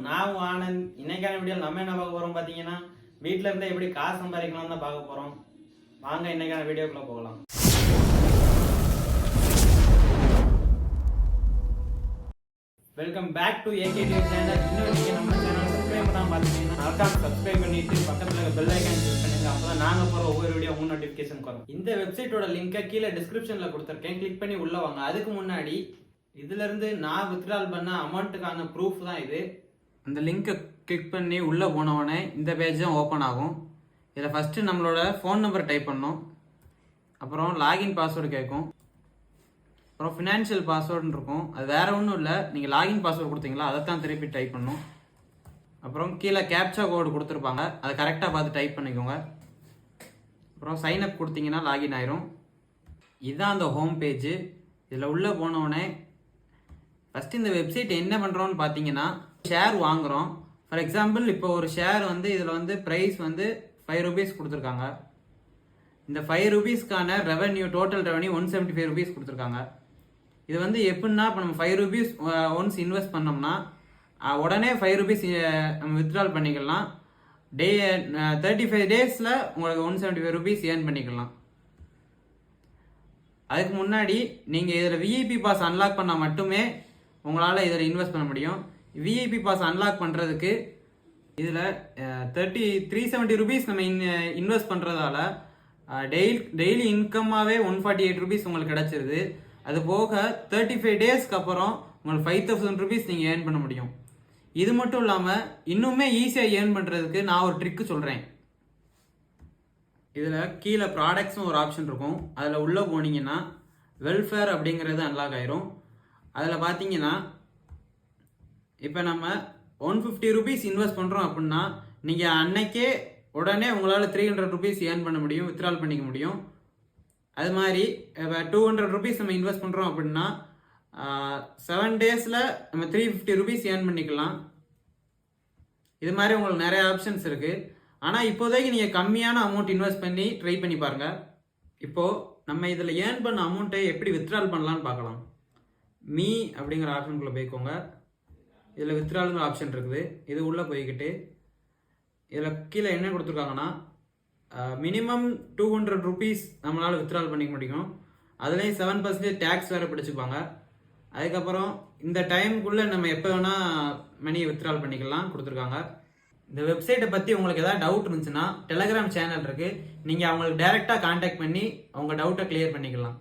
நான் ஆனந்த். இன்னைக்கான வீடியோ நம்ம என்ன பார்க்க போறோம் பாத்தீங்கன்னா, வீட்ல இருந்து எப்படி காசு சம்பாதிக்கலாம் தான் பார்க்க போறோம். வாங்க இன்னைக்கான வீடியோக்குள்ள போகலாம். Welcome back to AKT channel. இன்னும் நீங்க நம்ம சேனல் சப்ஸ்கிரைப் பண்ணாம பாத்தீங்கன்னா மறக்காம சப்ஸ்கிரைப் பண்ணிட்டு பக்கத்துல இருக்க பெல் ஐகான் கிளிக் பண்ணுங்க. அப்பதான் நாங்க போற ஒவ்வொரு வீடியோ உங்க நோட்டிபிகேஷன் வரும். இந்த வெப்சைட்டோட லிங்கை கீழே டிஸ்கிரிப்ஷன்ல கொடுத்திருக்கேன், கிளிக் பண்ணி உள்ள வாங்க. அதுக்கு முன்னாடி இதுல இருந்து நான் வித்ட்ரால் பண்ண அமௌண்ட்டுக்கான ப்ரூஃப் தான் இது. அந்த லிங்கை கிளிக் பண்ணி உள்ளே போனவொடனே இந்த பேஜ் தான் ஓப்பன் ஆகும். இதில் ஃபஸ்ட்டு நம்மளோட ஃபோன் நம்பர் டைப் பண்ணணும். அப்புறம் லாகின் பாஸ்வேர்டு கேட்கும். அப்புறம் ஃபினான்ஷியல் பாஸ்வேர்டுன்னு இருக்கும். அது வேறு ஒன்றும் இல்லை, நீங்கள் லாகின் பாஸ்வேர்டு கொடுத்தீங்களா அதை தான் திருப்பி டைப் பண்ணணும். அப்புறம் கீழே கேப்சா கோடு கொடுத்துருப்பாங்க, அதை கரெக்டாக பார்த்து டைப் பண்ணிக்கோங்க. அப்புறம் சைன்அப் கொடுத்தீங்கன்னா லாகின் ஆயிரும். இதுதான் அந்த ஹோம் பேஜ். இதில் உள்ளே போனவுடனே ஃபஸ்ட்டு இந்த வெப்சைட் என்ன பண்ணுறோன்னு பார்த்தீங்கன்னா, ஷேர் வாங்குகிறோம். ஃபார் எக்ஸாம்பிள் இப்போ ஒரு ஷேர் வந்து இதில் வந்து ப்ரைஸ் வந்து 5 rupees கொடுத்துருக்காங்க. இந்த 5 rupeesக்கான ரெவன்யூ, டோட்டல் ரெவன்யூ 175 rupees கொடுத்துருக்காங்க. இது வந்து எப்படின்னா, இப்போ நம்ம 5 rupees ஒன்ஸ் இன்வெஸ்ட் பண்ணோம்னா உடனே 5 rupees நம்ம வித்ட்ரால் பண்ணிக்கலாம். 35 daysல உங்களுக்கு 175 rupees ஏர்ன் பண்ணிக்கலாம். அதுக்கு முன்னாடி நீங்கள் இதில் விஐபி பாஸ் அன்லாக் பண்ணால் மட்டுமே உங்களால் இதில் இன்வெஸ்ட் பண்ண முடியும். விஐபி பாஸ் அன்லாக் பண்ணுறதுக்கு இதில் 370 rupees நம்ம இன்வெஸ்ட் பண்ணுறதால டெய்லி இன்கம்மாகவே 148 rupees உங்களுக்கு கிடச்சிருது. அது போக 35 daysக்கு அப்புறம் உங்களுக்கு 5000 rupees நீங்கள் ஏர்ன் பண்ண முடியும். இது மட்டும் இல்லாமல் இன்னுமே ஈஸியாக ஏர்ன் பண்ணுறதுக்கு நான் ஒரு ட்ரிக்கு சொல்கிறேன். இதில் கீழே ப்ராடக்ட்ஸும் ஒரு ஆப்ஷன் இருக்கும். அதில் உள்ளே போனீங்கன்னா வெல்ஃபேர் அப்படிங்கிறது அன்லாக் ஆயிரும். அதில் பார்த்தீங்கன்னா இப்போ நம்ம 150 rupees இன்வெஸ்ட் பண்ணுறோம் அப்படின்னா நீங்கள் அன்னைக்கே உடனே உங்களால் 300 rupees ஏர்ன் பண்ண முடியும், வித்ட்ரால் பண்ணிக்க முடியும். அது மாதிரி இப்போ 200 rupees நம்ம இன்வெஸ்ட் பண்ணுறோம் அப்படின்னா 7 daysல நம்ம 350 rupees ஏர்ன் பண்ணிக்கலாம். இது மாதிரி உங்களுக்கு நிறைய ஆப்ஷன்ஸ் இருக்குது. ஆனால் இப்போதைக்கு நீங்கள் கம்மியான அமௌண்ட் இன்வெஸ்ட் பண்ணி ட்ரை பண்ணி பாருங்கள். இப்போது நம்ம இதில் ஏர்ன் பண்ண அமௌண்ட்டை எப்படி வித்ட்ரால் பண்ணலான்னு பார்க்கலாம். மீ அப்படிங்கிற ஆப்ஷனுக்குள்ளே போய்க்கோங்க. இதில் வித்ட்ராலுங்கிற ஆப்ஷன் இருக்குது. இது உள்ளே போய்கிட்டு இதில் கீழே என்ன கொடுத்துருக்காங்கன்னா, மினிமம் 200 rupees நம்மளால் வித்ட்ரால் பண்ணிக்க முடியும். அதுலேயும் 7% டேக்ஸ் வேறு பிடிச்சிப்பாங்க. அதுக்கப்புறம் இந்த டைமுக்குள்ளே நம்ம எப்போ வேணால் மணியை வித்ட்ரால் பண்ணிக்கலாம் கொடுத்துருக்காங்க. இந்த வெப்சைட்டை பற்றி உங்களுக்கு ஏதாவது டவுட் இருந்துச்சுன்னா டெலகிராம் சேனல் இருக்குது, நீங்கள் அவங்களுக்கு டைரெக்டாக கான்டாக்ட் பண்ணி அவங்க டவுட்டை கிளியர் பண்ணிக்கலாம்.